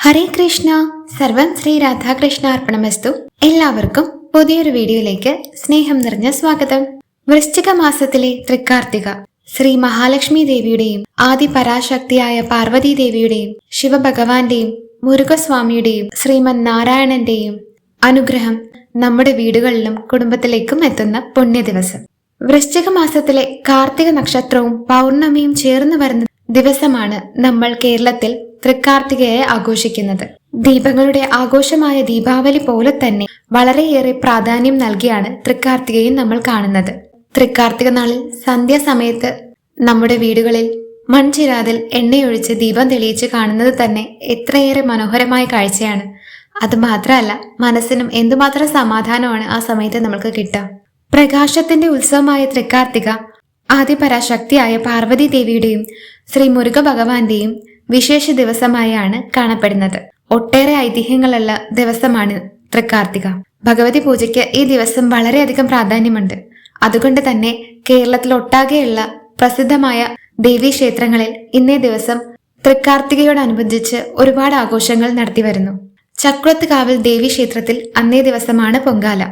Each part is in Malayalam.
ഹരേ കൃഷ്ണ. സർവം ശ്രീ രാധാകൃഷ്ണ അർപ്പണമസ്തു. എല്ലാവർക്കും പുതിയൊരു വീഡിയോയിലേക്ക് സ്നേഹം നിറഞ്ഞ സ്വാഗതം. വൃശ്ചിക മാസത്തിലെ തൃക്കാർത്തിക ശ്രീ മഹാലക്ഷ്മി ദേവിയുടെയും ആദി പരാശക്തിയായ പാർവതി ദേവിയുടെയും ശിവഭഗവാന്റെയും മുരുകസ്വാമിയുടെയും ശ്രീമൻ നാരായണന്റെയും അനുഗ്രഹം നമ്മുടെ വീടുകളിലും കുടുംബത്തിലേക്കും എത്തുന്ന പുണ്യ ദിവസം. വൃശ്ചിക മാസത്തിലെ കാർത്തിക നക്ഷത്രവും പൗർണമിയും ചേർന്ന് വരുന്ന ദിവസമാണ് നമ്മൾ കേരളത്തിൽ തൃക്കാർത്തികയെ ആഘോഷിക്കുന്നത്. ദീപങ്ങളുടെ ആഘോഷമായ ദീപാവലി പോലെ തന്നെ വളരെയേറെ പ്രാധാന്യം നൽകിയാണ് തൃക്കാർത്തികയും നമ്മൾ കാണുന്നത്. തൃക്കാർത്തിക നാളിൽ സന്ധ്യാസമയത്ത് നമ്മുടെ വീടുകളിൽ മൺചിരാതിൽ എണ്ണയൊഴിച്ച് ദീപം തെളിയിച്ച് കാണുന്നത് തന്നെ എത്രയേറെ മനോഹരമായ കാഴ്ചയാണ്. അത് മാത്രമല്ല, മനസ്സിനും എന്തുമാത്രം സമാധാനമാണ് ആ സമയത്ത് നമുക്ക് കിട്ടുക. പ്രകാശത്തിന്റെ ഉത്സവമായ തൃക്കാർത്തിക ആദിപരാശക്തിയായ പാർവതി ദേവിയുടെയും ശ്രീ മുരുക ഭഗവാന്റെയും വിശേഷ ദിവസമായാണ് കാണപ്പെടുന്നത്. ഒട്ടേറെ ഐതിഹ്യങ്ങളുള്ള ദിവസമാണ് തൃക്കാർത്തിക. ഭഗവതി പൂജയ്ക്ക് ഈ ദിവസം വളരെയധികം പ്രാധാന്യമുണ്ട്. അതുകൊണ്ട് തന്നെ കേരളത്തിലൊട്ടാകെയുള്ള പ്രസിദ്ധമായ ദേവീ ക്ഷേത്രങ്ങളിൽ ഇന്നേ ദിവസം തൃക്കാർത്തികയോടനുബന്ധിച്ച് ഒരുപാട് ആഘോഷങ്ങൾ നടത്തി വരുന്നു. ചക്കുളത്തുകാവിൽ ദേവീ ക്ഷേത്രത്തിൽ അന്നേ ദിവസമാണ് പൊങ്കാല.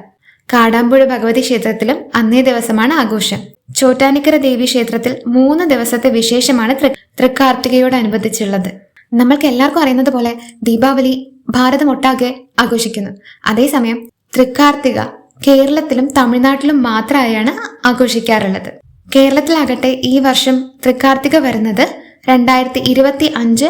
കാടാമ്പുഴ ഭഗവതി ക്ഷേത്രത്തിലും അന്നേ ദിവസമാണ് ആഘോഷം. ചോറ്റാനിക്കര ദേവി ക്ഷേത്രത്തിൽ 3 ദിവസത്തെ വിശേഷമാണ് തൃക്കാർത്തികയോടനുബന്ധിച്ചുള്ളത്. നമ്മൾക്ക് എല്ലാവർക്കും അറിയുന്നത് പോലെ ദീപാവലി ഭാരതമൊട്ടാകെ ആഘോഷിക്കുന്നു. അതേസമയം തൃക്കാർത്തിക കേരളത്തിലും തമിഴ്നാട്ടിലും മാത്രമായാണ് ആഘോഷിക്കാറുള്ളത്. കേരളത്തിലാകട്ടെ ഈ വർഷം തൃക്കാർത്തിക വരുന്നത് 2025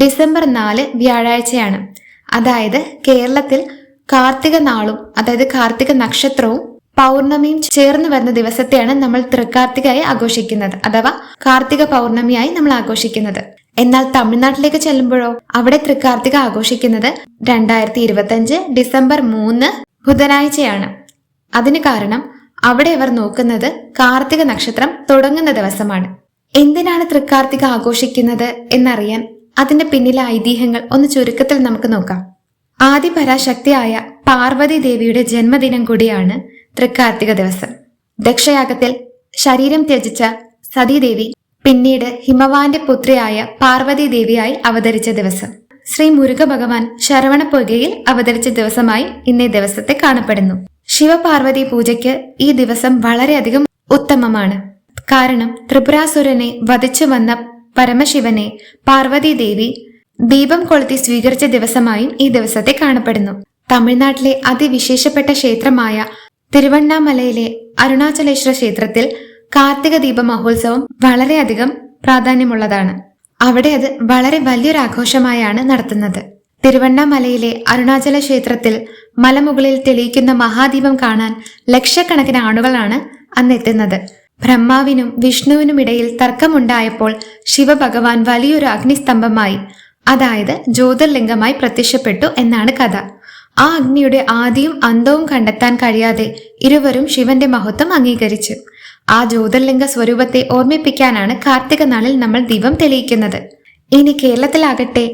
ഡിസംബർ 4 വ്യാഴാഴ്ചയാണ്. അതായത് കേരളത്തിൽ കാർത്തിക നാളും അതായത് കാർത്തിക നക്ഷത്രവും പൗർണമിയും ചേർന്ന് വരുന്ന ദിവസത്തെയാണ് നമ്മൾ തൃക്കാർത്തികയായി ആഘോഷിക്കുന്നത്, അഥവാ കാർത്തിക പൗർണമിയായി നമ്മൾ ആഘോഷിക്കുന്നത്. എന്നാൽ തമിഴ്നാട്ടിലേക്ക് ചെല്ലുമ്പോഴോ അവിടെ തൃക്കാർത്തിക ആഘോഷിക്കുന്നത് 2025 ഡിസംബർ 3 ബുധനാഴ്ചയാണ്. അതിന് കാരണം അവിടെ അവർ നോക്കുന്നത് കാർത്തിക നക്ഷത്രം തുടങ്ങുന്ന ദിവസമാണ്. എന്തിനാണ് തൃക്കാർത്തിക ആഘോഷിക്കുന്നത് എന്നറിയാൻ അതിന്റെ പിന്നിലെ ഐതിഹ്യങ്ങൾ ഒന്ന് ചുരുക്കത്തിൽ നമുക്ക് നോക്കാം. ആദിപരാശക്തിയായ പാർവതി ദേവിയുടെ ജന്മദിനം കൂടിയാണ് തൃക്കാർത്തിക ദിവസം. ദക്ഷയാഗത്തിൽ ശരീരം ത്യജിച്ച സതീദേവി പിന്നീട് ഹിമവാന്റെ പുത്രിയായ പാർവതി ദേവിയായി അവതരിച്ച ദിവസം. ശ്രീ മുരുക ഭഗവാൻ ശരവണപ്പൊയ്കയിൽ അവതരിച്ച ദിവസമായി ഇന്നേ ദിവസത്തെ കാണപ്പെടുന്നു. ശിവപാർവതി പൂജയ്ക്ക് ഈ ദിവസം വളരെയധികം ഉത്തമമാണ്. കാരണം ത്രിപുരാസുരനെ വധിച്ചു വന്ന പരമശിവനെ പാർവതി ദേവി ദീപം കൊളുത്തി സ്വീകരിച്ച ദിവസമായും ഈ ദിവസത്തെ കാണപ്പെടുന്നു. തമിഴ്നാട്ടിലെ അതിവിശേഷപ്പെട്ട ക്ഷേത്രമായ തിരുവണ്ണാമലയിലെ അരുണാചലേശ്വര ക്ഷേത്രത്തിൽ കാർത്തിക ദീപ മഹോത്സവം വളരെയധികം പ്രാധാന്യമുള്ളതാണ്. അവിടെ അത് വളരെ വലിയൊരു ആഘോഷമായാണ് നടത്തുന്നത്. തിരുവണ്ണാമലയിലെ അരുണാചല ക്ഷേത്രത്തിൽ മലമുകളിൽ തെളിയിക്കുന്ന മഹാദീപം കാണാൻ ലക്ഷക്കണക്കിന് ആളുകളാണ് അന്നെത്തുന്നത്. ബ്രഹ്മാവിനും വിഷ്ണുവിനും ഇടയിൽ തർക്കമുണ്ടായപ്പോൾ ശിവഭഗവാൻ വലിയൊരു അഗ്നിസ്തംഭമായി, അതായത് ജ്യോതിർലിംഗമായി പ്രത്യക്ഷപ്പെട്ടു എന്നാണ് കഥ. ആ അഗ്നിയുടെ ആദിയും അന്തവും കണ്ടെത്താൻ കഴിയാതെ ഇരുവരും ശിവന്റെ മഹത്വം അംഗീകരിച്ചു. ആ ജ്യോതിർലിംഗ സ്വരൂപത്തെ ഓർമ്മിപ്പിക്കാനാണ് കാർത്തിക നാളിൽ നമ്മൾ ദീപം തെളിയിക്കുന്നത്. ഇനി കേരളത്തിലാകട്ടെ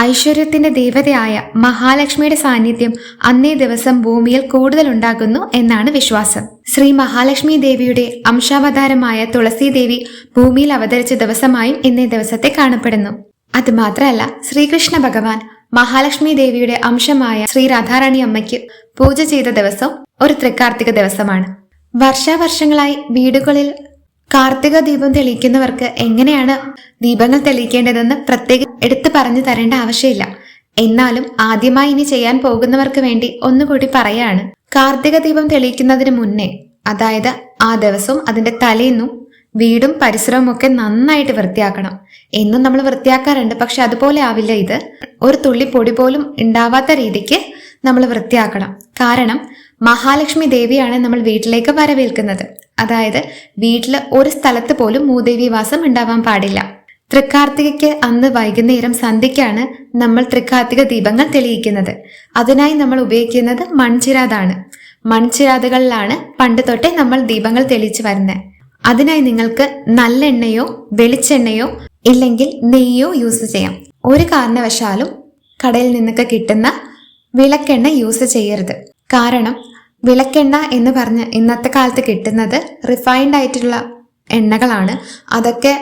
ഐശ്വര്യത്തിന്റെ ദേവതയായ മഹാലക്ഷ്മിയുടെ സാന്നിധ്യം അന്നേ ദിവസം ഭൂമിയിൽ കൂടുതൽ ഉണ്ടാകുന്നു എന്നാണ് വിശ്വാസം. ശ്രീ മഹാലക്ഷ്മി ദേവിയുടെ അംശാവതാരമായ തുളസി ദേവി ഭൂമിയിൽ അവതരിച്ച ദിവസമായും ഇന്നേ ദിവസത്തെ കാണപ്പെടുന്നു. അത് മാത്രമല്ല, ശ്രീകൃഷ്ണ ഭഗവാൻ മഹാലക്ഷ്മി ദേവിയുടെ അംശമായ ശ്രീ രാധാറാണി അമ്മയ്ക്ക് പൂജ ചെയ്ത ദിവസം ഒരു തൃക്കാർത്തിക ദിവസമാണ്. വർഷാവർഷങ്ങളായി വീടുകളിൽ കാർത്തിക ദീപം തെളിയിക്കുന്നവർക്ക് എങ്ങനെയാണ് ദീപങ്ങൾ തെളിയിക്കേണ്ടതെന്ന് പ്രത്യേകം എടുത്തു പറഞ്ഞു തരേണ്ട ആവശ്യമില്ല. എന്നാലും ആദ്യമായി ഇനി ചെയ്യാൻ പോകുന്നവർക്ക് വേണ്ടി ഒന്നുകൂടി പറയാണ്. കാർത്തിക ദീപം തെളിയിക്കുന്നതിന് മുന്നേ, അതായത് ആ ദിവസവും അതിന്റെ തലേന്നും വീടും പരിസരവും ഒക്കെ നന്നായിട്ട് വൃത്തിയാക്കണം. എന്നും നമ്മൾ വൃത്തിയാക്കാറുണ്ട്, പക്ഷെ അതുപോലെ ആവില്ല ഇത്. ഒരു തുള്ളി പൊടി പോലും ഉണ്ടാവാത്ത രീതിക്ക് നമ്മൾ വൃത്തിയാക്കണം. കാരണം മഹാലക്ഷ്മി ദേവിയാണ് നമ്മൾ വീട്ടിലേക്ക് വരവേൽക്കുന്നത്. അതായത് വീട്ടിൽ ഒരു സ്ഥലത്ത് പോലും മൂദേവി വാസം ഉണ്ടാവാൻ പാടില്ല. തൃക്കാർത്തികയ്ക്ക് അന്ന് വൈകുന്നേരം സന്ധ്യയ്ക്കാണ് നമ്മൾ തൃക്കാർത്തിക ദീപങ്ങൾ തെളിയിക്കുന്നത്. അതിനായി നമ്മൾ ഉപയോഗിക്കുന്നത് മൺചിരാതാണ്. മൺചിരാതുകളിലാണ് പണ്ട് തൊട്ടേ നമ്മൾ ദീപങ്ങൾ തെളിയിച്ചു വരുന്നത്. അതിനായി നിങ്ങൾക്ക് നല്ലെണ്ണയോ വെളിച്ചെണ്ണയോ ഇല്ലെങ്കിൽ നെയ്യോ യൂസ് ചെയ്യാം. ഒരു കാരണവശാലും കടയിൽ നിന്നൊക്കെ കിട്ടുന്ന വിളക്കെണ്ണ യൂസ് ചെയ്യരുത്. കാരണം വിളക്കെണ്ണ എന്ന് പറഞ്ഞ് ഇന്നത്തെ കാലത്ത് കിട്ടുന്നത് റിഫൈൻഡ് ആയിട്ടുള്ള എണ്ണകളാണ്. അതൊക്കെ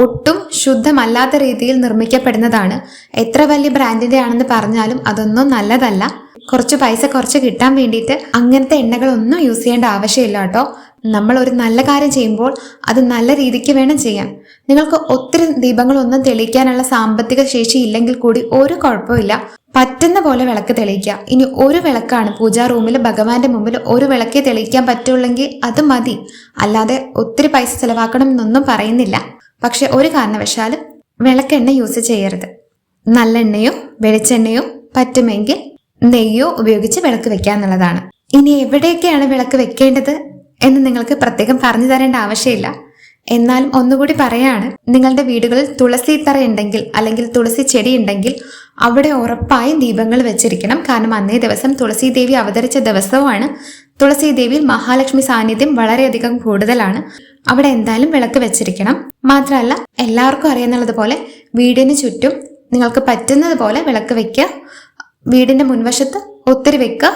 ഒട്ടും ശുദ്ധമല്ലാത്ത രീതിയിൽ നിർമ്മിക്കപ്പെടുന്നതാണ്. എത്ര വലിയ ബ്രാൻഡിന്റെ ആണെന്ന് പറഞ്ഞാലും അതൊന്നും നല്ലതല്ല. കുറച്ച് പൈസ കുറച്ച് കിട്ടാൻ വേണ്ടിയിട്ട് അങ്ങനത്തെ എണ്ണകളൊന്നും യൂസ് ചെയ്യേണ്ട ആവശ്യമില്ല കേട്ടോ. നമ്മൾ ഒരു നല്ല കാര്യം ചെയ്യുമ്പോൾ അത് നല്ല രീതിക്ക് വേണം ചെയ്യാൻ. നിങ്ങൾക്ക് ഒത്തിരി ദീപങ്ങളൊന്നും തെളിയിക്കാനുള്ള സാമ്പത്തിക ശേഷി ഇല്ലെങ്കിൽ കൂടി ഒരു കുഴപ്പമില്ല, പറ്റുന്ന പോലെ വിളക്ക് തെളിയിക്കുക. ഇനി ഒരു വിളക്കാണ് പൂജാ റൂമിൽ ഭഗവാന്റെ മുമ്പിൽ ഒരു വിളക്കേ തെളിയിക്കാൻ പറ്റുള്ളെങ്കിൽ അത് മതി. അല്ലാതെ ഒത്തിരി പൈസ ചെലവാക്കണം എന്നൊന്നും പറയുന്നില്ല. പക്ഷെ ഒരു കാരണവശാലും വിളക്കെണ്ണ യൂസ് ചെയ്യരുത്. നല്ലെണ്ണയോ വെളിച്ചെണ്ണയോ പറ്റുമെങ്കിൽ നെയ്യോ ഉപയോഗിച്ച് വിളക്ക് വെക്കുക എന്നുള്ളതാണ്. ഇനി എവിടെയൊക്കെയാണ് വിളക്ക് വെക്കേണ്ടത് എന്ന് നിങ്ങൾക്ക് പ്രത്യേകം പറഞ്ഞു തരേണ്ട ആവശ്യമില്ല. എന്നാലും ഒന്നുകൂടി പറയാണ്, നിങ്ങളുടെ വീടുകളിൽ തുളസി തറ ഉണ്ടെങ്കിൽ അല്ലെങ്കിൽ തുളസി ചെടി ഉണ്ടെങ്കിൽ അവിടെ ഉറപ്പായും ദീപങ്ങൾ വെച്ചിരിക്കണം. കാരണം അന്നേ ദിവസം തുളസി ദേവി അവതരിച്ച ദിവസവുമാണ്. തുളസി ദേവിയിൽ മഹാലക്ഷ്മി സാന്നിധ്യം വളരെയധികം കൂടുതലാണ്. അവിടെ എന്തായാലും വിളക്ക് വെച്ചിരിക്കണം. മാത്രമല്ല എല്ലാവർക്കും അറിയാന്നുള്ളത് പോലെ വീടിന് ചുറ്റും നിങ്ങൾക്ക് പറ്റുന്നത് പോലെ വിളക്ക് വെക്കുക. വീടിന്റെ മുൻവശത്ത് ഒത്തിരി വെക്കുക.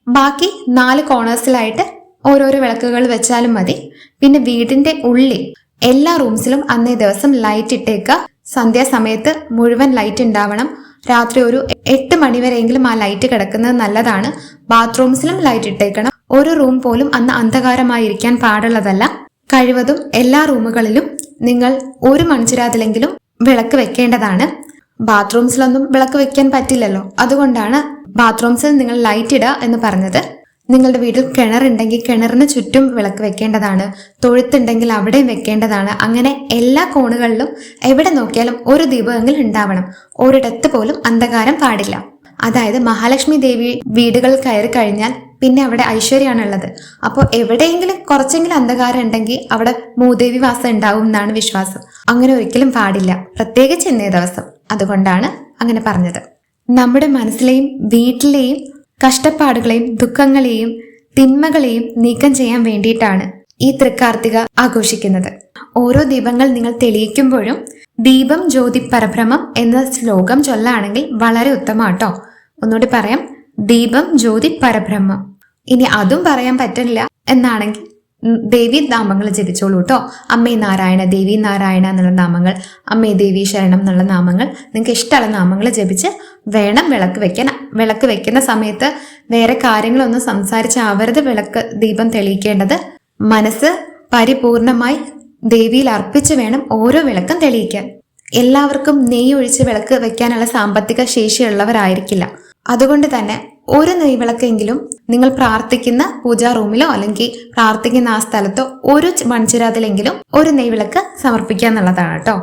ബാക്കി 4 കോർണേഴ്സിലായിട്ട് ഓരോരോ വിളക്കുകൾ വെച്ചാലും മതി. പിന്നെ വീടിന്റെ ഉള്ളിൽ എല്ലാ റൂംസിലും അന്നേ ദിവസം ലൈറ്റ് ഇട്ടേക്കുക. സന്ധ്യാസമയത്ത് മുഴുവൻ ലൈറ്റ് ഉണ്ടാവണം. രാത്രി ഒരു 8 മണിവരെയെങ്കിലും ആ ലൈറ്റ് കിടക്കുന്നത് നല്ലതാണ്. ബാത്റൂംസിലും ലൈറ്റ് ഇട്ടേക്കണം. ഒരു റൂം പോലും അന്ന് അന്ധകാരമായിരിക്കാൻ പാടുള്ളതല്ല. കഴിവതും എല്ലാ റൂമുകളിലും നിങ്ങൾ ഒരു മൺചിരാതിലെങ്കിലും വിളക്ക് വെക്കേണ്ടതാണ്. ബാത്റൂംസിലൊന്നും വിളക്ക് വെക്കാൻ പറ്റില്ലല്ലോ, അതുകൊണ്ടാണ് ബാത്റൂംസിൽ നിങ്ങൾ ലൈറ്റ് ഇടുക എന്ന് പറഞ്ഞത്. നിങ്ങളുടെ വീട്ടിൽ കിണറുണ്ടെങ്കിൽ കിണറിന് ചുറ്റും വിളക്ക് വെക്കേണ്ടതാണ്. തൊഴുത്തുണ്ടെങ്കിൽ അവിടെയും വെക്കേണ്ടതാണ്. അങ്ങനെ എല്ലാ കോണുകളിലും എവിടെ നോക്കിയാലും ഒരു ദീപമെങ്കിലും ഉണ്ടാവണം. ഒരിടത്ത് പോലും അന്ധകാരം പാടില്ല. അതായത് മഹാലക്ഷ്മി ദേവി വീടുകൾ കയറി കഴിഞ്ഞാൽ പിന്നെ അവിടെ ഐശ്വര്യമാണുള്ളത്. അപ്പോൾ എവിടെയെങ്കിലും കുറച്ചെങ്കിലും അന്ധകാരം ഉണ്ടെങ്കിൽ അവിടെ മൂദേവി വാസം ഉണ്ടാവും എന്നാണ് വിശ്വാസം. അങ്ങനെ ഒരിക്കലും പാടില്ല, പ്രത്യേകിച്ച് ഇന്നേ ദിവസം. അതുകൊണ്ടാണ് അങ്ങനെ പറഞ്ഞത്. നമ്മുടെ മനസ്സിലെയും വീട്ടിലെയും കഷ്ടപ്പാടുകളെയും ദുഃഖങ്ങളെയും തിന്മകളെയും നീക്കം ചെയ്യാൻ വേണ്ടിയിട്ടാണ് ഈ തൃക്കാർത്തിക ആഘോഷിക്കുന്നത്. ഓരോ ദീപങ്ങൾ നിങ്ങൾ തെളിയിക്കുമ്പോഴും ദീപം ജ്യോതി പരബ്രഹ്മം എന്ന ശ്ലോകം ചൊല്ലാണെങ്കിൽ വളരെ ഉത്തമാട്ടോ. ഒന്നുകൂടി പറയാം, ദീപം ജ്യോതി പരബ്രഹ്മം. ഇനി അതും പറയാൻ പറ്റില്ല എന്നാണെങ്കിൽ ദേവി നാമങ്ങൾ ജപിച്ചോളൂ കേട്ടോ. അമ്മേ നാരായണ, ദേവി നാരായണ എന്നുള്ള നാമങ്ങൾ, അമ്മേ ദേവി ശരണം എന്നുള്ള നാമങ്ങൾ, നിങ്ങൾക്ക് ഇഷ്ടമുള്ള നാമങ്ങൾ ജപിച്ച് വേണം വിളക്ക് വെക്കാൻ. വിളക്ക് വെക്കുന്ന സമയത്ത് വേറെ കാര്യങ്ങളൊന്നും സംസാരിച്ചാവരുത് വിളക്ക് ദീപം തെളിയിക്കേണ്ടത്. മനസ്സ് പരിപൂർണമായി ദേവിയിൽ അർപ്പിച്ച് വേണം ഓരോ വിളക്കും തെളിയിക്കാൻ. എല്ലാവർക്കും നെയ്യ് ഒഴിച്ച് വിളക്ക് വെക്കാനുള്ള സാമ്പത്തിക ശേഷിയുള്ളവരായിരിക്കില്ല. അതുകൊണ്ട് തന്നെ ഒരു നെയ്വിളക്കെങ്കിലും നിങ്ങൾ പ്രാർത്ഥിക്കുന്ന പൂജാ റൂമിലോ അല്ലെങ്കിൽ പ്രാർത്ഥിക്കുന്ന ആ സ്ഥലത്തോ ഒരു മൺചിരാതിലെങ്കിലും ഒരു നെയ്വിളക്ക് സമർപ്പിക്കുക എന്നുള്ളതാണ് കേട്ടോ.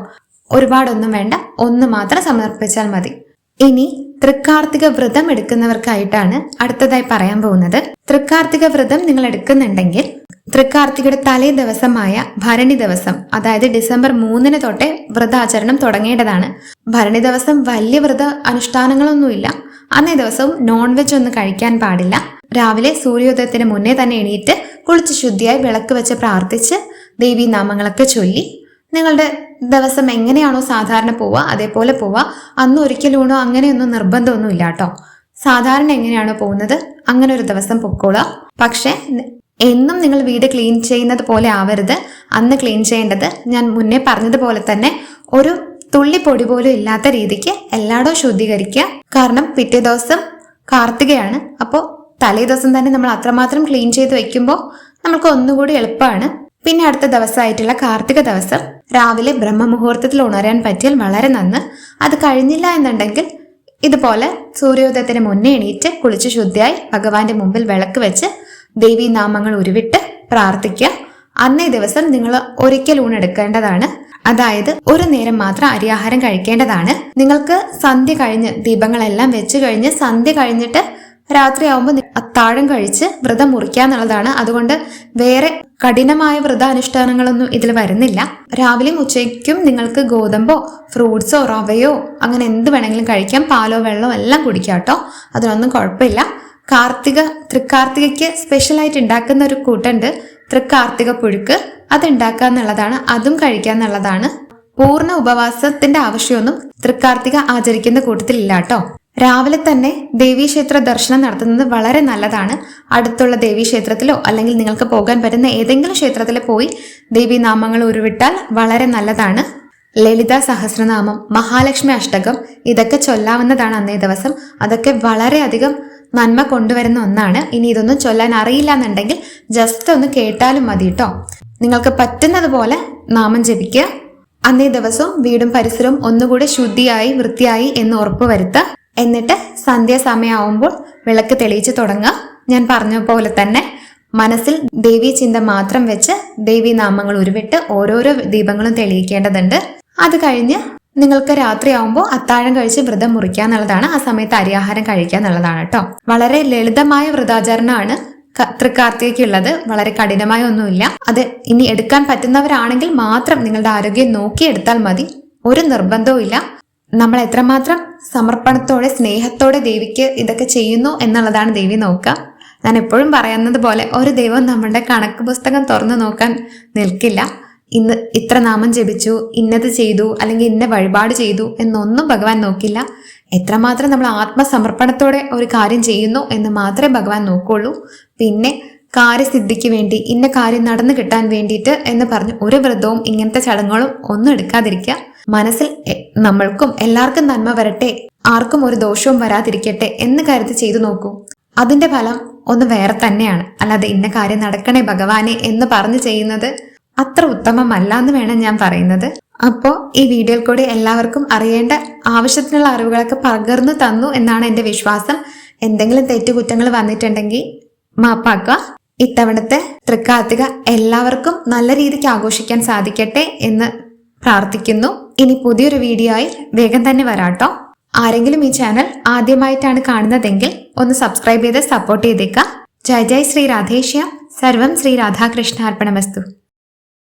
ഒരുപാടൊന്നും വേണ്ട, ഒന്ന് മാത്രം സമർപ്പിച്ചാൽ മതി. ഇനി തൃക്കാർത്തിക വ്രതം എടുക്കുന്നവർക്കായിട്ടാണ് അടുത്തതായി പറയാൻ പോകുന്നത്. തൃക്കാർത്തിക വ്രതം നിങ്ങൾ എടുക്കുന്നുണ്ടെങ്കിൽ തൃക്കാർത്തികയുടെ തലേ ദിവസമായ ഭരണി ദിവസം, അതായത് ഡിസംബർ 3 തൊട്ടേ വ്രതാചരണം തുടങ്ങേണ്ടതാണ്. ഭരണി ദിവസം വലിയ വ്രത അനുഷ്ഠാനങ്ങളൊന്നുമില്ല. അന്നേ ദിവസവും നോൺ വെജ് ഒന്നും കഴിക്കാൻ പാടില്ല. രാവിലെ സൂര്യോദയത്തിന് മുന്നേ തന്നെ എണീറ്റ് കുളിച്ച് ശുദ്ധിയായി വിളക്ക് വെച്ച് പ്രാർത്ഥിച്ച് ദേവീ നാമങ്ങളൊക്കെ ചൊല്ലി നിങ്ങളുടെ ദിവസം എങ്ങനെയാണോ സാധാരണ പോവുക അതേപോലെ പോവുക. അന്ന് ഒരിക്കലൂണോ അങ്ങനെയൊന്നും നിർബന്ധമൊന്നും ഇല്ല കേട്ടോ. സാധാരണ എങ്ങനെയാണോ പോകുന്നത് അങ്ങനെ ഒരു ദിവസം പൊക്കോളുക. പക്ഷെ എന്നും നിങ്ങൾ വീട് ക്ലീൻ ചെയ്യുന്നത് പോലെ ആവരുത്. അന്ന് ക്ലീൻ ചെയ്യേണ്ടത് ഞാൻ മുന്നേ പറഞ്ഞതുപോലെ തന്നെ ഒരു തുള്ളി പൊടി പോലും ഇല്ലാത്ത രീതിക്ക് എല്ലായിടവും ശുദ്ധീകരിക്കുക. കാരണം പിറ്റേ ദിവസം കാർത്തികയാണ്. അപ്പോൾ തലേ ദിവസം തന്നെ നമ്മൾ അത്രമാത്രം ക്ലീൻ ചെയ്ത് വെക്കുമ്പോൾ നമുക്ക് ഒന്നുകൂടി എളുപ്പമാണ്. പിന്നെ അടുത്ത ദിവസമായിട്ടുള്ള കാർത്തിക ദിവസം രാവിലെ ബ്രഹ്മമുഹൂർത്തത്തിൽ ഉണരാൻ പറ്റിയാൽ വളരെ നന്ന്. അത് കഴിഞ്ഞില്ല എന്നുണ്ടെങ്കിൽ ഇതുപോലെ സൂര്യോദയത്തിന് മുന്നേ എണീറ്റ് കുളിച്ച് ശുദ്ധിയായി ഭഗവാന്റെ മുമ്പിൽ വിളക്ക് വെച്ച് ദേവീ നാമങ്ങൾ ഉരുവിട്ട് പ്രാർത്ഥിക്കുക. അന്നേ ദിവസം നിങ്ങൾ ഒരിക്കൽ ഊണെടുക്കേണ്ടതാണ്. അതായത് ഒരു നേരം മാത്രം അരിയാഹാരം കഴിക്കേണ്ടതാണ്. നിങ്ങൾക്ക് സന്ധ്യ കഴിഞ്ഞ് ദീപങ്ങളെല്ലാം വെച്ച് കഴിഞ്ഞ് സന്ധ്യ കഴിഞ്ഞിട്ട് രാത്രിയാവുമ്പോൾ അത്താഴം കഴിച്ച് വ്രതം മുറിക്കാന്നുള്ളതാണ്. അതുകൊണ്ട് വേറെ കഠിനമായ വ്രതാനുഷ്ഠാനങ്ങളൊന്നും ഇതിൽ വരുന്നില്ല. രാവിലെയും ഉച്ചയ്ക്കും നിങ്ങൾക്ക് ഗോതമ്പോ ഫ്രൂട്ട്സോ റവയോ അങ്ങനെ എന്ത് വേണമെങ്കിലും കഴിക്കാം. പാലോ വെള്ളമോ എല്ലാം കുടിക്കാം കേട്ടോ, അതിനൊന്നും കുഴപ്പമില്ല. തൃക്കാർത്തികയ്ക്ക് സ്പെഷ്യലായിട്ട് ഉണ്ടാക്കുന്ന ഒരു കൂട്ടുണ്ട്, തൃക്കാർത്തിക പുഴുക്ക്. അത് ഉണ്ടാക്കുക എന്നുള്ളതാണ്, അതും കഴിക്കുക എന്നുള്ളതാണ്. പൂർണ്ണ ഉപവാസത്തിന്റെ ആവശ്യമൊന്നും തൃക്കാർത്തിക ആചരിക്കുന്ന കൂട്ടത്തിലില്ല കേട്ടോ. രാവിലെ തന്നെ ദേവീക്ഷേത്ര ദർശനം നടത്തുന്നത് വളരെ നല്ലതാണ്. അടുത്തുള്ള ദേവീക്ഷേത്രത്തിലോ അല്ലെങ്കിൽ നിങ്ങൾക്ക് പോകാൻ പറ്റുന്ന ഏതെങ്കിലും ക്ഷേത്രത്തിൽ പോയി ദേവീ നാമങ്ങൾ ഉരുവിട്ടാൽ വളരെ നല്ലതാണ്. ലളിത സഹസ്രനാമം, മഹാലക്ഷ്മി അഷ്ടകം ഇതൊക്കെ ചൊല്ലാവുന്നതാണ് അന്നേ ദിവസം. അതൊക്കെ വളരെയധികം നന്മ കൊണ്ടുവരുന്ന ഒന്നാണ്. ഇനി ഇതൊന്നും ചൊല്ലാൻ അറിയില്ല എന്നുണ്ടെങ്കിൽ ജസ്റ്റ് ഒന്ന് കേട്ടാലും മതി കേട്ടോ. നിങ്ങൾക്ക് പറ്റുന്നത് പോലെ നാമം ജപിക്കുക. അന്നേ ദിവസവും വീടും പരിസരവും ഒന്നുകൂടി ശുദ്ധിയായി വൃത്തിയായി എന്ന് ഉറപ്പ് വരുത്തുക. എന്നിട്ട് സന്ധ്യാസമയമാവുമ്പോൾ വിളക്ക് തെളിയിച്ച് തുടങ്ങുക. ഞാൻ പറഞ്ഞ പോലെ തന്നെ മനസ്സിൽ ദേവീ ചിന്ത മാത്രം വെച്ച് ദേവീ നാമങ്ങൾ ഉരുവിട്ട് ഓരോരോ ദീപങ്ങളും തെളിയിക്കേണ്ടതുണ്ട്. അത് കഴിഞ്ഞ് നിങ്ങൾക്ക് രാത്രിയാവുമ്പോൾ അത്താഴം കഴിച്ച് വ്രതം മുറിക്കുക എന്നുള്ളതാണ്. ആ സമയത്ത് അരിയാഹാരം കഴിക്കുക എന്നുള്ളതാണ് കേട്ടോ. വളരെ ലളിതമായ വ്രതാചരണമാണ് തൃക്കാർത്തികയ്ക്കുള്ളത്. വളരെ കഠിനമായ ഒന്നുമില്ല. അത് ഇനി എടുക്കാൻ പറ്റുന്നവരാണെങ്കിൽ മാത്രം നിങ്ങളുടെ ആരോഗ്യം നോക്കിയെടുത്താൽ മതി. ഒരു നിർബന്ധവും ഇല്ല. നമ്മൾ എത്രമാത്രം സമർപ്പണത്തോടെ സ്നേഹത്തോടെ ദേവിക്ക് ഇതൊക്കെ ചെയ്യുന്നു എന്നുള്ളതാണ് ദേവി നോക്കുക. ഞാൻ എപ്പോഴും പറയുന്നത് പോലെ ഒരു ദൈവം നമ്മുടെ കണക്ക് പുസ്തകം തുറന്നു നോക്കാൻ നിൽക്കില്ല. ഇന്ന് ഇത്ര നാമം ജപിച്ചു, ഇന്നത് ചെയ്തു, അല്ലെങ്കിൽ ഇന്ന വഴിപാട് ചെയ്തു എന്നൊന്നും ഭഗവാൻ നോക്കില്ല. എത്രമാത്രം നമ്മൾ ആത്മസമർപ്പണത്തോടെ ഒരു കാര്യം ചെയ്യുന്നു എന്ന് മാത്രമേ ഭഗവാൻ നോക്കുള്ളൂ. പിന്നെ കാര്യസിദ്ധിക്ക് വേണ്ടി ഇന്ന കാര്യം നടന്നു കിട്ടാൻ വേണ്ടിയിട്ട് എന്ന് പറഞ്ഞ് ഒരു വ്രതവും ഇങ്ങനത്തെ ചടങ്ങുകളും ഒന്നും എടുക്കാതിരിക്കുക. മനസ്സിൽ നമ്മൾക്കും എല്ലാവർക്കും നന്മ വരട്ടെ, ആർക്കും ഒരു ദോഷവും വരാതിരിക്കട്ടെ എന്ന് കരുതി ചെയ്തു നോക്കൂ. അതിന്റെ ഫലം ഒന്ന് വേറെ തന്നെയാണ്. അല്ലാതെ ഇന്ന കാര്യം നടക്കണേ ഭഗവാനെ എന്ന് പറഞ്ഞ് ചെയ്യുന്നത് അത്ര ഉത്തമമല്ല എന്ന് വേണം ഞാൻ പറയുന്നത്. അപ്പോൾ ഈ വീഡിയോയിൽ കൂടി എല്ലാവർക്കും അറിയേണ്ട ആവശ്യത്തിനുള്ള അറിവുകളൊക്കെ പകർന്നു തന്നു എന്നാണ് എൻ്റെ വിശ്വാസം. എന്തെങ്കിലും തെറ്റുകുറ്റങ്ങൾ വന്നിട്ടുണ്ടെങ്കിൽ മാപ്പാക്കുക. ഇത്തവണത്തെ തൃക്കാർത്തിക എല്ലാവർക്കും നല്ല രീതിക്ക് ആഘോഷിക്കാൻ സാധിക്കട്ടെ എന്ന് പ്രാർത്ഥിക്കുന്നു. ഇനി പുതിയൊരു വീഡിയോ ആയി വേഗം തന്നെ വരാട്ടോ. ആരെങ്കിലും ഈ ചാനൽ ആദ്യമായിട്ടാണ് കാണുന്നതെങ്കിൽ ഒന്ന് സബ്സ്ക്രൈബ് ചെയ്ത് സപ്പോർട്ട് ചെയ്തേക്കാം. ജയ് ജയ് ശ്രീ രാധേശ്യാം. സർവം ശ്രീ രാധാകൃഷ്ണാർപ്പണമസ്തു.